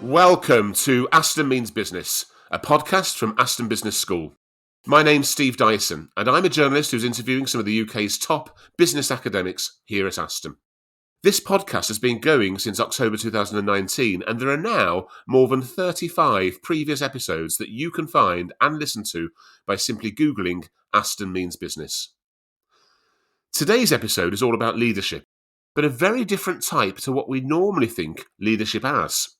Welcome to Aston Means Business, a podcast from Aston Business School. My name's Steve Dyson, and I'm a journalist who's interviewing some of the UK's top business academics here at Aston. This podcast has been going since October 2019, and there are now more than 35 previous episodes that you can find and listen to by simply Googling Aston Means Business. Today's episode is all about leadership, but a very different type to what we normally think leadership as.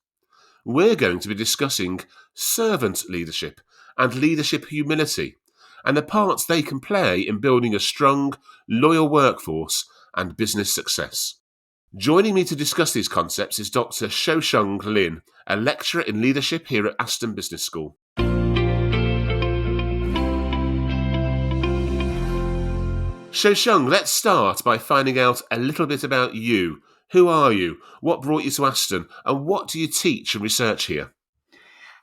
We're going to be discussing servant leadership and leadership humility and the parts they can play in building a strong, loyal workforce and business success. Joining me to discuss these concepts is Dr. Xiaoshuang Lin, a lecturer in leadership here at Aston Business School. Xiaoshuang, let's start by finding out a little bit about you. Who are you? What brought you to Aston? And what do you teach and research here?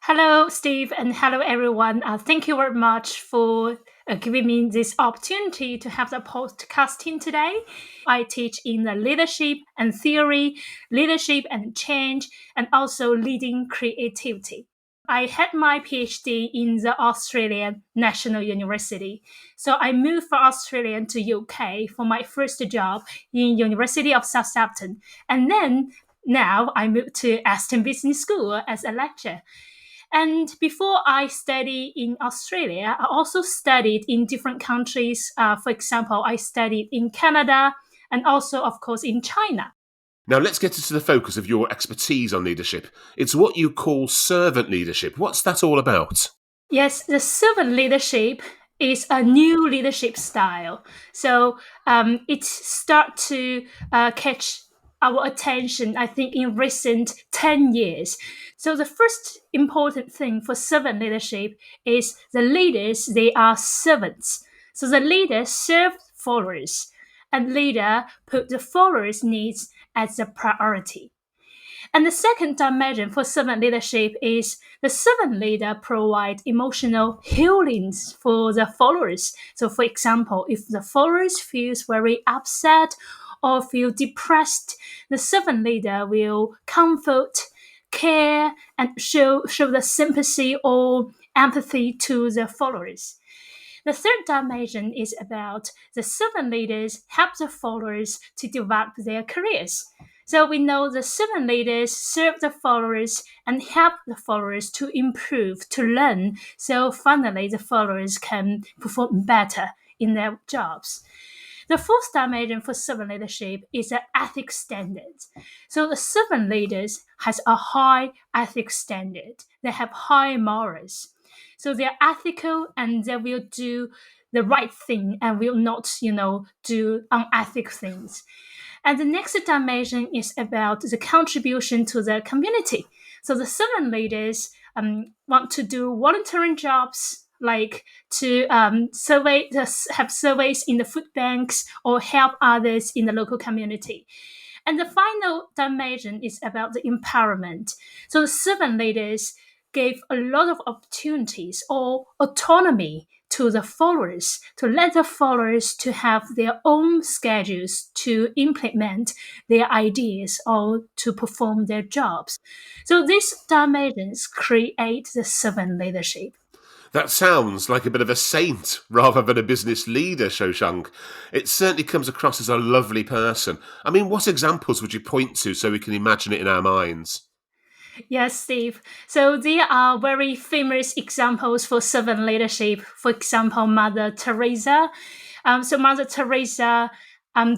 Hello, Steve, and hello, everyone. Thank you very much for giving me this opportunity to have the podcasting today. I teach in the leadership and theory, leadership and change, and also leading creativity. I had my PhD in the Australian National University. So I moved from Australia to UK for my first job in University of Southampton. And then now I moved to Aston Business School as a lecturer. And before I studied in Australia, I also studied in different countries. For example, I studied in Canada and also, of course, in China. Now let's get into the focus of your expertise on leadership. It's what you call servant leadership. What's that all about? Yes, the servant leadership is a new leadership style. So it started to catch our attention, I think, in recent 10 years. So the first important thing for servant leadership is the leaders, they are servants. So the leaders serve followers, and leader put the followers' needs as a priority. And the second dimension for servant leadership is the servant leader provide emotional healings for the followers. So for example, if the followers feels very upset or feel depressed, the servant leader will comfort, care, and show the sympathy or empathy to the followers. The third dimension is about the servant leaders help the followers to develop their careers. So we know the servant leaders serve the followers and help the followers to improve, to learn. So finally, the followers can perform better in their jobs. The fourth dimension for servant leadership is the ethics standards. So the servant leaders has a high ethics standard. They have high morals. So they're ethical and they will do the right thing and will not, do unethical things. And the next dimension is about the contribution to the community. So the servant leaders want to do volunteering jobs, like to have surveys in the food banks or help others in the local community. And the final dimension is about the empowerment. So the servant leaders gave a lot of opportunities or autonomy to the followers, to let the followers to have their own schedules to implement their ideas or to perform their jobs. So these dimensions create the servant leadership. That sounds like a bit of a saint rather than a business leader, Xiaoshuang. It certainly comes across as a lovely person. I mean, what examples would you point to so we can imagine it in our minds? Yes, Steve. So there are very famous examples for servant leadership. For example, Mother Theresa. So Mother Theresa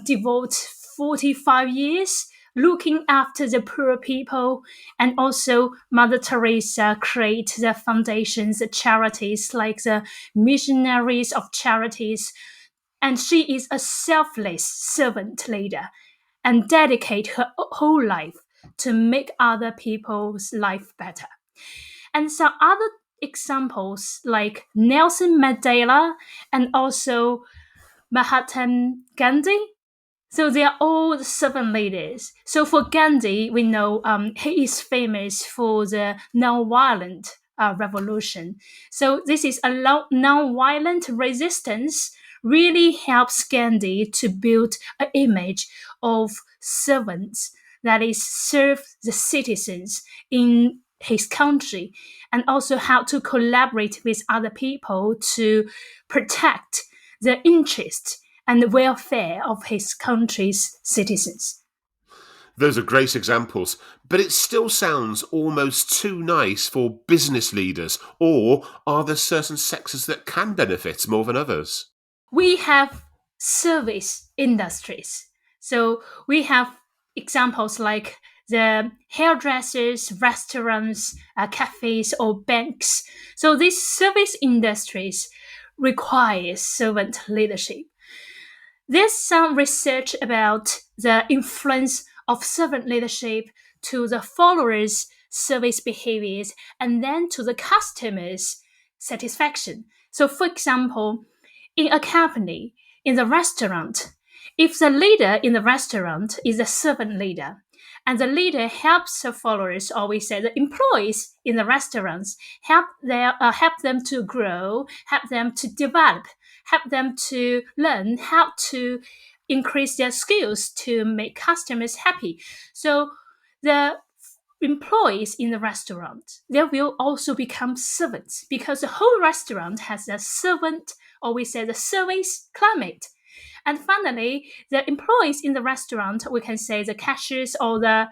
devoted 45 years looking after the poor people. And also Mother Theresa created the foundations, the charities like the Missionaries of Charities. And she is a selfless servant leader and dedicate her whole life to make other people's life better. And some other examples like Nelson Mandela and also Mahatma Gandhi. So they are all servant leaders. So for Gandhi, we know he is famous for the non-violent revolution. So this is a non-violent resistance really helps Gandhi to build an image of servants that is serve the citizens in his country, and also how to collaborate with other people to protect the interests and the welfare of his country's citizens. Those are great examples, but it still sounds almost too nice for business leaders. Or are there certain sectors that can benefit more than others? We have service industries. So we have examples like the hairdressers, restaurants, cafes, or banks. So these service industries require servant leadership. There's some research about the influence of servant leadership to the followers' service behaviors and then to the customers' satisfaction. So, for example, in a company, in the restaurant, if the leader in the restaurant is a servant leader, and the leader helps the followers, or we say the employees in the restaurants, help them to grow, help them to develop, help them to learn how to increase their skills to make customers happy. So the employees in the restaurant, they will also become servants because the whole restaurant has a servant, or we say the service climate. And finally, the employees in the restaurant, we can say the cashiers or the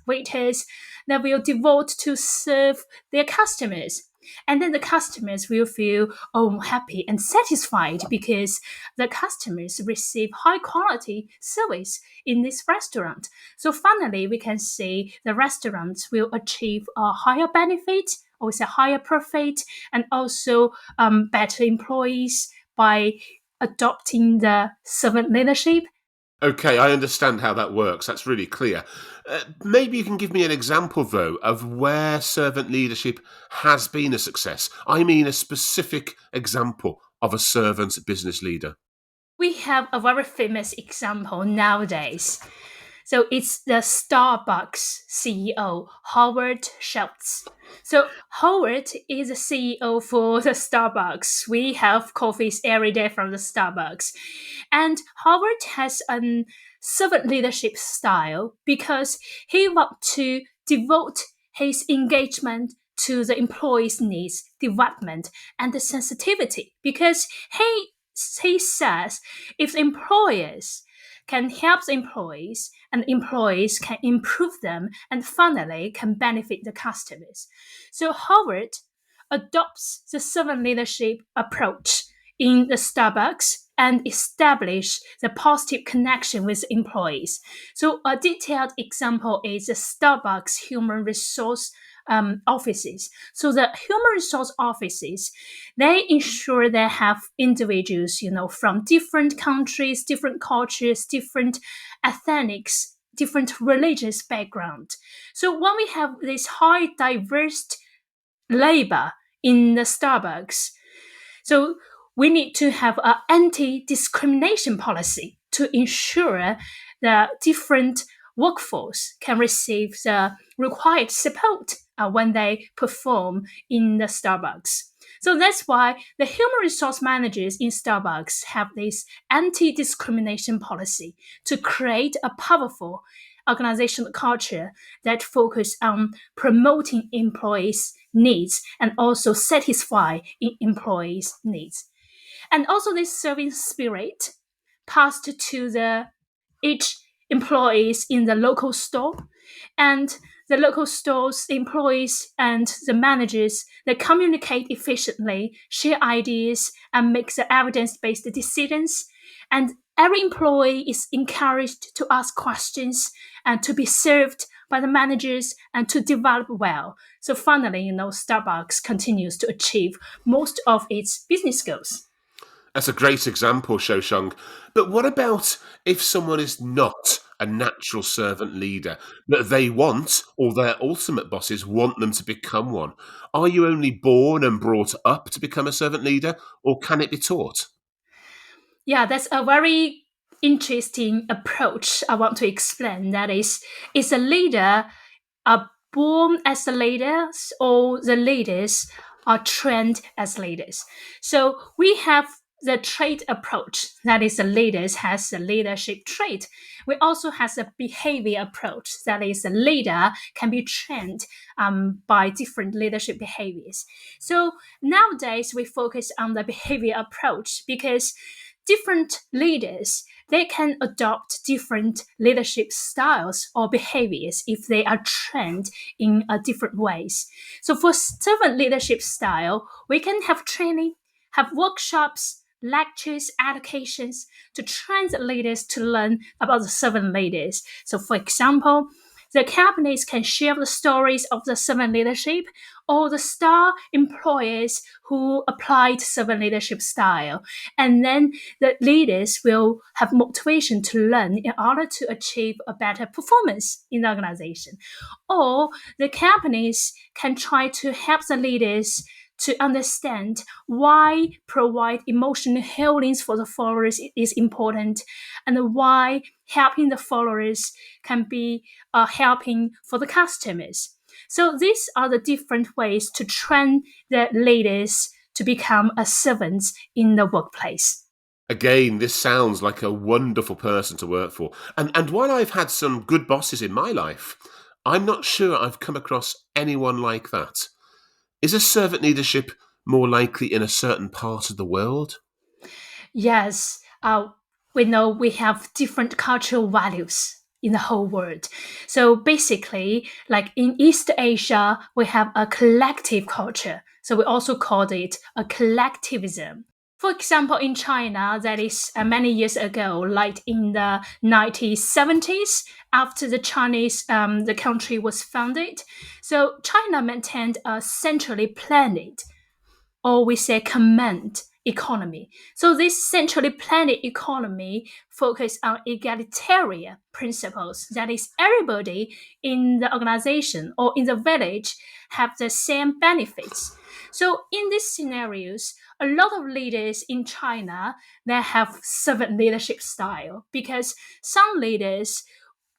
waiters, that will devote to serve their customers. And then the customers will feel happy and satisfied because the customers receive high quality service in this restaurant. So finally, we can see the restaurants will achieve a higher benefit, or a higher profit, and also better employees by adopting the servant leadership. Okay, I understand how that works. That's really clear. Maybe you can give me an example, though, of where servant leadership has been a success. I mean, a specific example of a servant business leader. We have a very famous example nowadays. So it's the Starbucks CEO, Howard Schultz. So Howard is the CEO for the Starbucks. We have coffees every day from the Starbucks. And Howard has a servant leadership style because he wants to devote his engagement to the employees' needs, development, and the sensitivity. Because he says if the employers can help the employees and employees can improve them and finally can benefit the customers. So Howard adopts the servant leadership approach in the Starbucks and establish the positive connection with employees. So a detailed example is the Starbucks human resource offices. So the human resource offices, they ensure they have individuals, from different countries, different cultures, different ethnics, different religious background. So when we have this high diverse labor in the Starbucks, so we need to have an anti-discrimination policy to ensure that different workforce can receive the required support when they perform in the Starbucks. So that's why the human resource managers in Starbucks have this anti-discrimination policy to create a powerful organizational culture that focus on promoting employees' needs and also satisfy employees' needs. And also this serving spirit passed to the each employees in the local store, and the local stores employees and the managers, they communicate efficiently, share ideas, and make the evidence-based decisions. And every employee is encouraged to ask questions and to be served by the managers and to develop well. So finally, Starbucks continues to achieve most of its business goals. That's a great example, Xiaoshuang. But what about if someone is not a natural servant leader, that they want, or their ultimate bosses want them to become one? Are you only born and brought up to become a servant leader, or can it be taught? Yeah, that's a very interesting approach I want to explain. That is a leader are born as the leaders or the leaders are trained as leaders. So we have the trait approach, that is, the leaders has a leadership trait. We also has a behavior approach, that is, the leader can be trained by different leadership behaviors. So nowadays we focus on the behavior approach because different leaders, they can adopt different leadership styles or behaviors if they are trained in different ways. So for servant leadership style, we can have training, have workshops, lectures, educations to train the leaders to learn about the servant leaders. So for example, the companies can share the stories of the servant leadership or the star employees who applied servant leadership style. And then the leaders will have motivation to learn in order to achieve a better performance in the organization. Or the companies can try to help the leaders to understand why provide emotional healings for the followers is important, and why helping the followers can be helping for the customers. So these are the different ways to train the leaders to become a servant in the workplace. Again, this sounds like a wonderful person to work for. And while I've had some good bosses in my life, I'm not sure I've come across anyone like that. Is a servant leadership more likely in a certain part of the world? Yes, we know we have different cultural values in the whole world. So basically, like in East Asia, we have a collective culture. So we also call it a collectivism. For example, in China, that is many years ago, like in the 1970s, after the country was founded, so China maintained a centrally planned, or we say command economy. So this centrally planned economy focus on egalitarian principles. That is, everybody in the organization or in the village have the same benefits. So in these scenarios, a lot of leaders in China, they have servant leadership style because some leaders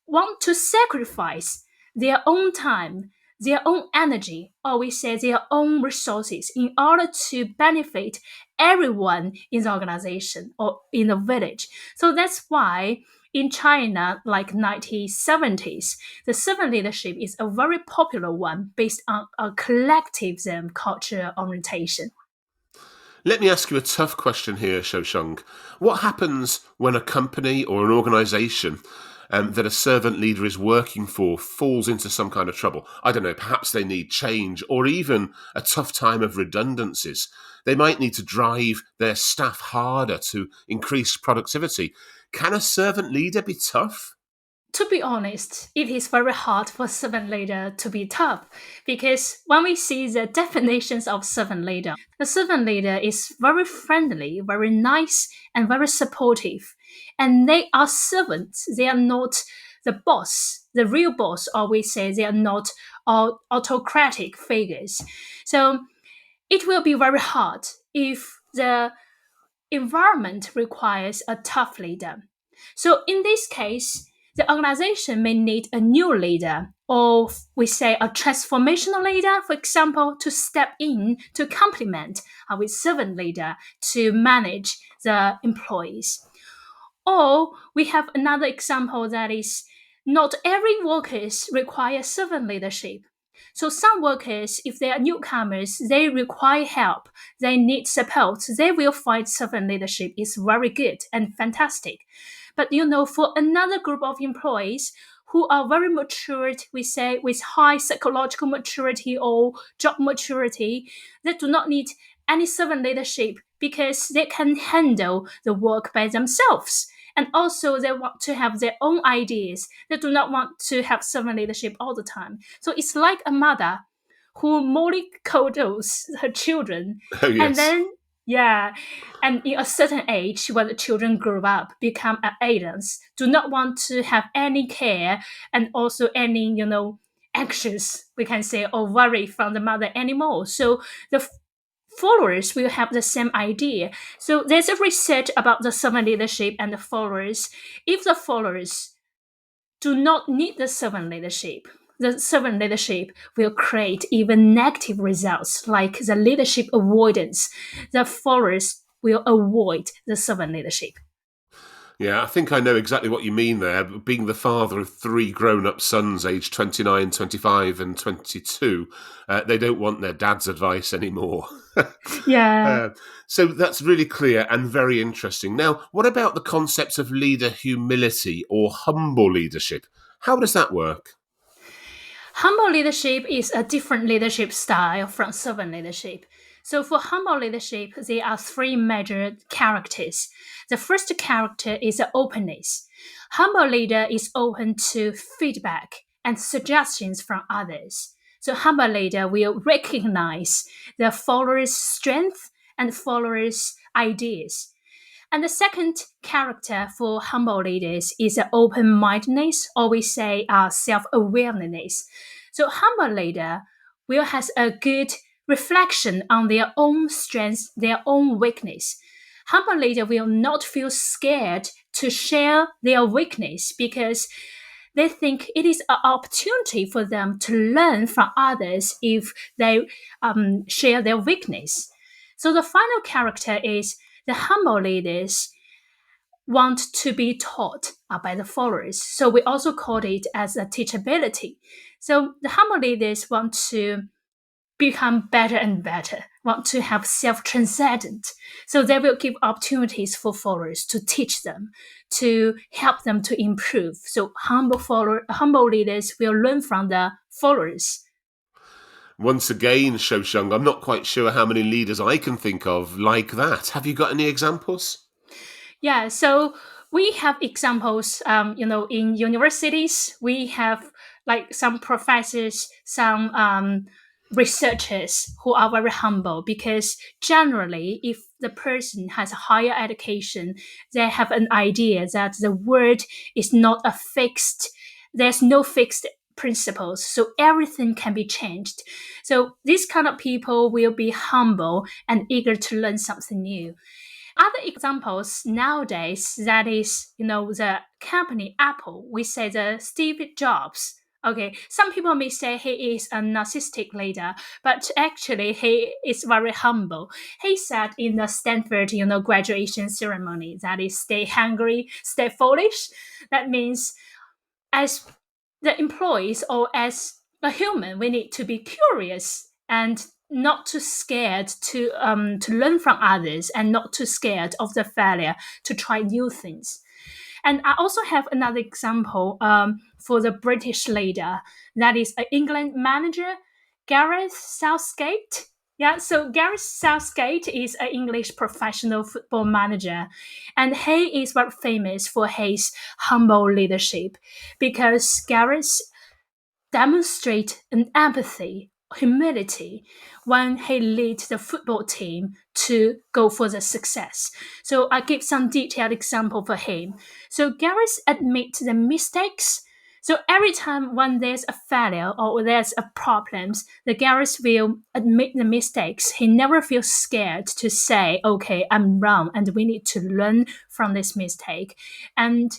want to sacrifice their own time, their own energy, or we say their own resources in order to benefit everyone in the organization or in the village. So that's why in China, like 1970s, the servant leadership is a very popular one based on a collectivism culture orientation. Let me ask you a tough question here, Xiaoshuang. What happens when a company or an organisation that a servant leader is working for falls into some kind of trouble? I don't know, perhaps they need change or even a tough time of redundancies. They might need to drive their staff harder to increase productivity. Can a servant leader be tough? To be honest, it is very hard for servant leader to be tough because when we see the definitions of servant leader, the servant leader is very friendly, very nice, and very supportive. And they are servants. They are not the boss, the real boss, or we say they are not autocratic figures. So it will be very hard if the environment requires a tough leader. So in this case, the organization may need a new leader, or we say a transformational leader, for example, to step in to complement our servant leader to manage the employees. Or we have another example that is not every workers require servant leadership. So some workers, if they are newcomers, they require help, they need support, they will find servant leadership is very good and fantastic. But for another group of employees who are very matured, we say with high psychological maturity or job maturity, they do not need any servant leadership because they can handle the work by themselves. And also, they want to have their own ideas. They do not want to have servant leadership all the time. So it's like a mother who mollycoddles her children. Oh, And yes. then, yeah, and in a certain age, when the children grow up, become adults, do not want to have any care and also any, anxious, we can say, or worry from the mother anymore. So the followers will have the same idea. So there's a research about the servant leadership and the followers. If the followers do not need the servant leadership will create even negative results like the leadership avoidance. The followers will avoid the servant leadership. Yeah, I think I know exactly what you mean there. Being the father of 3 grown-up sons aged 29, 25 and 22, they don't want their dad's advice anymore. Yeah. So that's really clear and very interesting. Now, what about the concept of leader humility or humble leadership? How does that work? Humble leadership is a different leadership style from servant leadership. So for humble leadership, there are 3 major characters. The first character is openness. Humble leader is open to feedback and suggestions from others. So humble leader will recognize the followers' strength and followers' ideas. And the second character for humble leaders is open mindedness, or we say self awareness. So, humble leader will has a good reflection on their own strengths, their own weakness. Humble leader will not feel scared to share their weakness because they think it is an opportunity for them to learn from others if they share their weakness. So the final character is the humble leaders want to be taught by the followers. So we also call it as a teachability. So the humble leaders want to become better and better, want to have self-transcendent. So they will give opportunities for followers to teach them, to help them to improve. So humble leaders will learn from the followers. Once again, Xiaoshuang, I'm not quite sure how many leaders I can think of like that. Have you got any examples? Yeah, so we have examples, in universities, we have like some professors, some researchers who are very humble because generally, if the person has a higher education, they have an idea that the world is not a fixed, there's no fixed principles, so everything can be changed. So these kind of people will be humble and eager to learn something new. Other examples nowadays, that is, the company Apple, we say the Steve Jobs. Okay, some people may say he is a narcissistic leader, but actually he is very humble. He said in the Stanford, graduation ceremony, that is, stay hungry, stay foolish. That means as the employees or as a human, we need to be curious and not too scared to learn from others and not too scared of the failure to try new things. And I also have another example for the British leader, that is an England manager, Gareth Southgate. Yeah, so Gareth Southgate is an English professional football manager, and he is very famous for his humble leadership because Gareth demonstrate an empathy, humility when he leads the football team to go for the success. So I give some detailed example for him. So Gareth admits the mistakes. So every time when there's a failure or there's a problems, the Gareth will admit the mistakes. He never feels scared to say, okay, I'm wrong and we need to learn from this mistake. And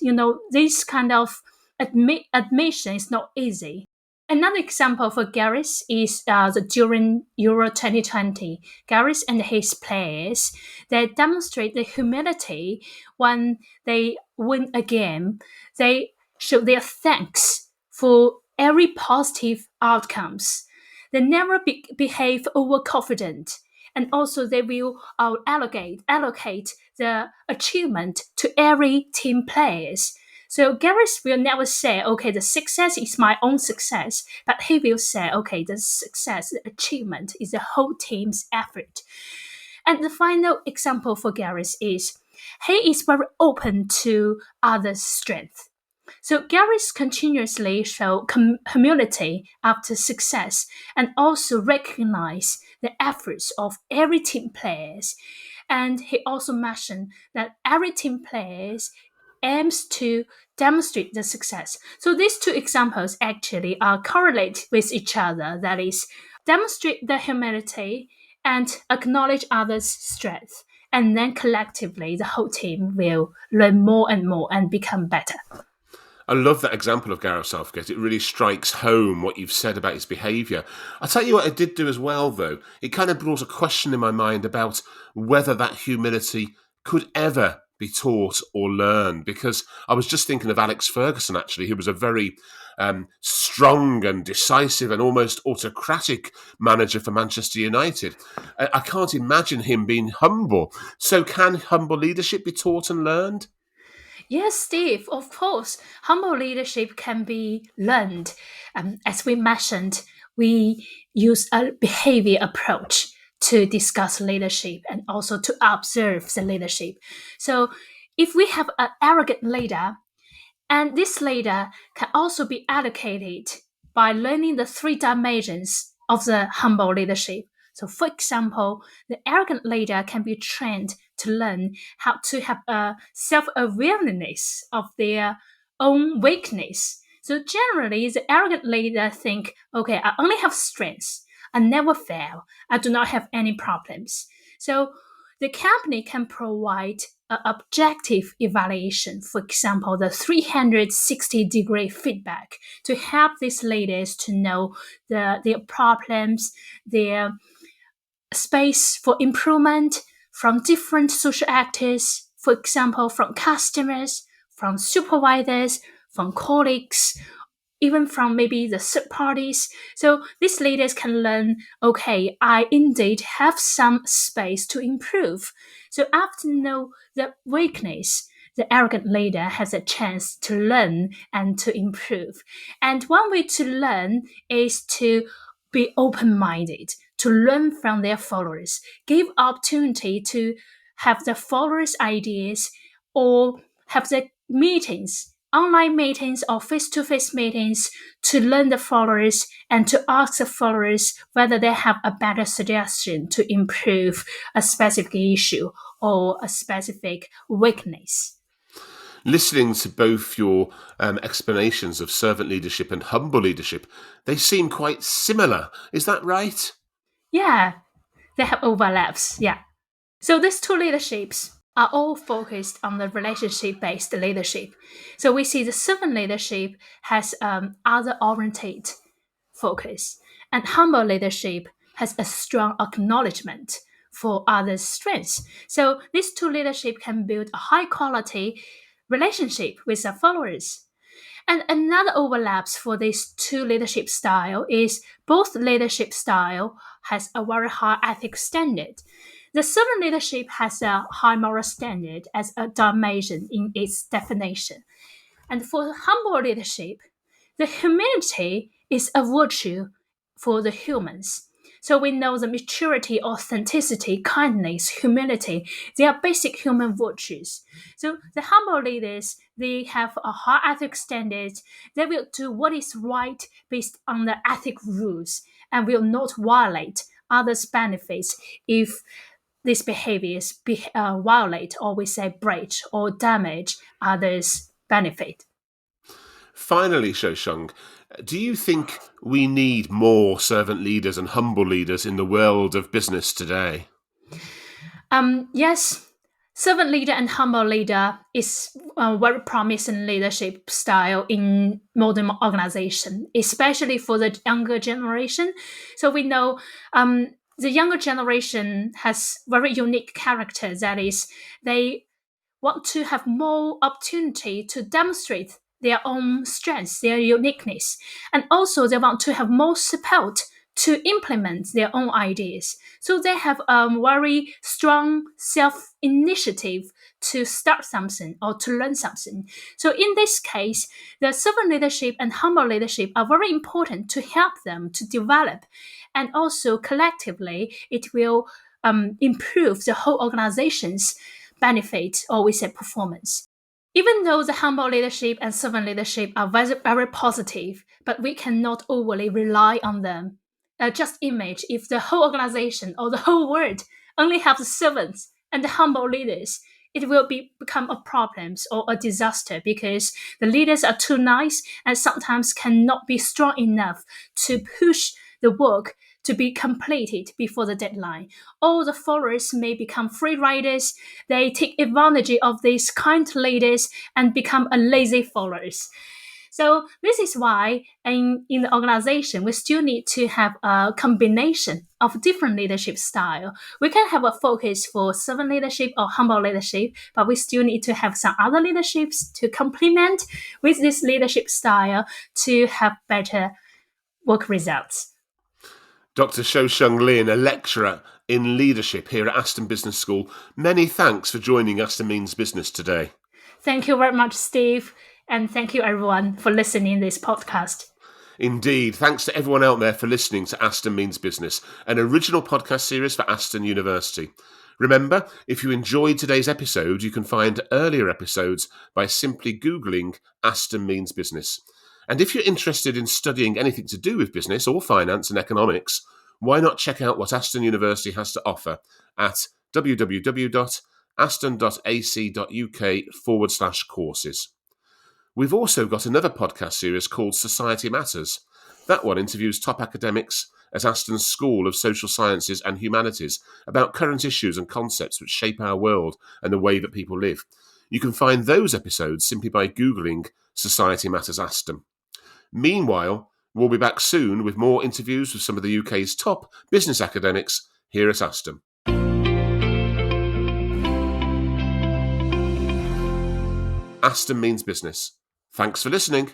this kind of admission is not easy. Another example for Gareth is during Euro 2020. Gareth and his players, they demonstrate the humility when they win a game. They show their thanks for every positive outcomes. They never behave overconfident, and also they will allocate the achievement to every team players. So Gareth will never say, okay, the success is my own success, but he will say, okay, the success, the achievement is the whole team's effort. And the final example for Gareth is he is very open to others' strength. So Gareth continuously show humility after success and also recognize the efforts of every team players. And he also mentioned that every team players aims to demonstrate the success. So these two examples actually are correlate with each other. That is, demonstrate the humility and acknowledge others' strength. And then collectively, the whole team will learn more and more and become better. I love that example of Gareth Southgate. It really strikes home what you've said about his behaviour. I'll tell you what it did do as well, though. It kind of brought a question in my mind about whether that humility could ever be taught or learned, because I was just thinking of Alex Ferguson, actually, who was a very strong and decisive and almost autocratic manager for Manchester United. I can't imagine him being humble. So can humble leadership be taught and learned? Yes, Steve, of course, humble leadership can be learned. As we mentioned, we use a behavior approach to discuss leadership and also to observe the leadership. So, if we have an arrogant leader, and this leader can also be educated by learning the three dimensions of the humble leadership. So, for example, the arrogant leader can be trained to learn how to have a self-awareness of their own weakness. So generally, the arrogant leader think, okay, I only have strengths. I never fail. I do not have any problems. So the company can provide an objective evaluation, for example, the 360-degree feedback to help these leaders to know their problems, their space for improvement from different social actors, for example, from customers, from supervisors, from colleagues, even from maybe the third parties. So these leaders can learn, okay, I indeed have some space to improve. So after know the weakness, the arrogant leader has a chance to learn and to improve. And one way to learn is to be open-minded, to learn from their followers, give opportunity to have the followers' ideas or have the meetings, online meetings or face-to-face meetings to learn the followers and to ask the followers whether they have a better suggestion to improve a specific issue or a specific weakness. Listening to both your explanations of servant leadership and humble leadership, they seem quite similar. Is that right? Yeah, they have overlaps. Yeah. So these two leaderships are all focused on the relationship-based leadership. So we see the servant leadership has other-oriented focus, and humble leadership has a strong acknowledgement for others' strengths. So these two leadership can build a high-quality relationship with their followers. And another overlaps for these two leadership style is both leadership style has a very high ethics standard. The servant leadership has a high moral standard as a dimension in its definition. And for humble leadership, the humility is a virtue for the humans. So we know the maturity, authenticity, kindness, humility, they are basic human virtues. So the humble leaders, they have a high ethic standard. They will do what is right based on the ethic rules and will not violate others' benefits if these behaviors violate or we say breach or damage others' benefit. Finally, Xiaoshuang, do you think we need more servant leaders and humble leaders in the world of business today? Yes, servant leader and humble leader is a very promising leadership style in modern organization, especially for the younger generation. So we know the younger generation has very unique character. That is, they want to have more opportunity to demonstrate their own strengths, their uniqueness, and also they want to have more support to implement their own ideas. So they have a very strong self initiative to start something or to learn something. So in this case, the servant leadership and humble leadership are very important to help them to develop, and also collectively it will improve the whole organization's benefit or we say performance. Even though the humble leadership and servant leadership are very, very positive, but we cannot overly rely on them. Just image if the whole organization or the whole world only have the servants and the humble leaders, it will become a problem or a disaster because the leaders are too nice and sometimes cannot be strong enough to push the work to be completed before the deadline. All the followers may become free riders. They take advantage of these kind leaders and become a lazy followers. So this is why in the organization, we still need to have a combination of different leadership style. We can have a focus for servant leadership or humble leadership, but we still need to have some other leaderships to complement with this leadership style to have better work results. Dr. Xiaoshuang Lin, a lecturer in leadership here at Aston Business School, many thanks for joining Aston Means Business today. Thank you very much, Steve. And thank you, everyone, for listening to this podcast. Indeed. Thanks to everyone out there for listening to Aston Means Business, an original podcast series for Aston University. Remember, if you enjoyed today's episode, you can find earlier episodes by simply Googling Aston Means Business. And if you're interested in studying anything to do with business or finance and economics, why not check out what Aston University has to offer at www.aston.ac.uk/courses. We've also got another podcast series called Society Matters. That one interviews top academics at Aston's School of Social Sciences and Humanities about current issues and concepts which shape our world and the way that people live. You can find those episodes simply by Googling Society Matters Aston. Meanwhile, we'll be back soon with more interviews with some of the UK's top business academics here at Aston. Aston Means Business. Thanks for listening.